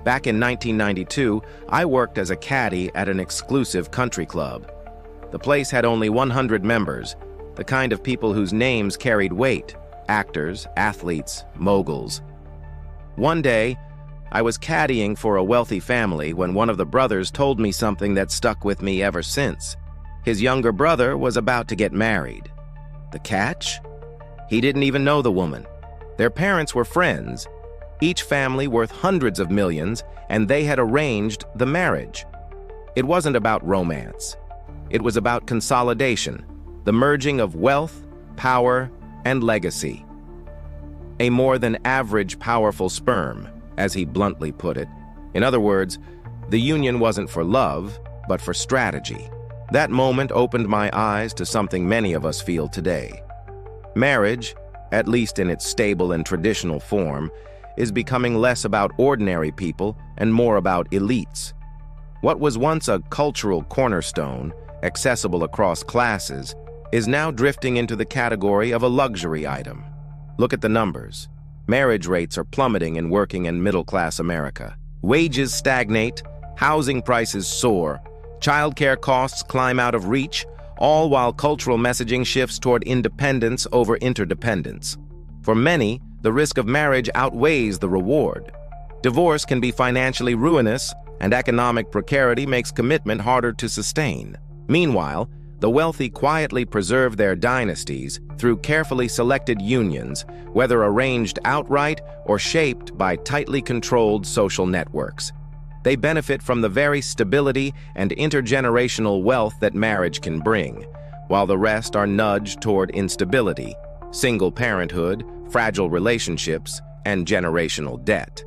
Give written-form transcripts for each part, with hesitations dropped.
Back in 1992, I worked as a caddy at an exclusive country club. The place had only 100 members, the kind of people whose names carried weight: actors, athletes, moguls. One day, I was caddying for a wealthy family when one of the brothers told me something that stuck with me ever since. His younger brother was about to get married. The catch? He didn't even know the woman. Their parents were friends, each family worth hundreds of millions, and they had arranged the marriage. It wasn't about romance. It was about consolidation, the merging of wealth, power, and legacy. A more than average powerful sperm, as he bluntly put it. In other words, the union wasn't for love, but for strategy. That moment opened my eyes to something many of us feel today. Marriage, at least in its stable and traditional form, is becoming less about ordinary people and more about elites. What was once a cultural cornerstone, accessible across classes, is now drifting into the category of a luxury item. Look at the numbers. Marriage rates are plummeting in working and middle-class America. Wages stagnate, housing prices soar, childcare costs climb out of reach, all while cultural messaging shifts toward independence over interdependence. For many, the risk of marriage outweighs the reward. Divorce can be financially ruinous, and economic precarity makes commitment harder to sustain. Meanwhile, the wealthy quietly preserve their dynasties through carefully selected unions, whether arranged outright or shaped by tightly controlled social networks. They benefit from the very stability and intergenerational wealth that marriage can bring, while the rest are nudged toward instability, single parenthood, fragile relationships, and generational debt.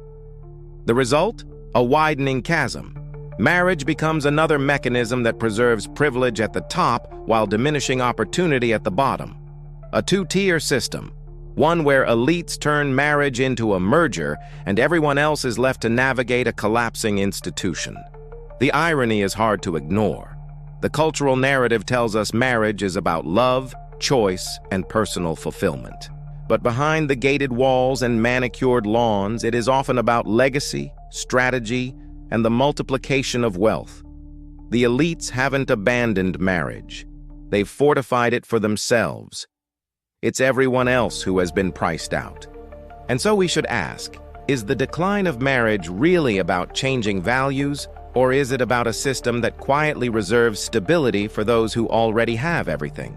The result? A widening chasm. Marriage becomes another mechanism that preserves privilege at the top while diminishing opportunity at the bottom. A two-tier system, one where elites turn marriage into a merger and everyone else is left to navigate a collapsing institution. The irony is hard to ignore. The cultural narrative tells us marriage is about love, choice, and personal fulfillment. But behind the gated walls and manicured lawns, it is often about legacy, strategy, and the multiplication of wealth. The elites haven't abandoned marriage. They've fortified it for themselves. It's everyone else who has been priced out. And so we should ask, is the decline of marriage really about changing values, or is it about a system that quietly reserves stability for those who already have everything?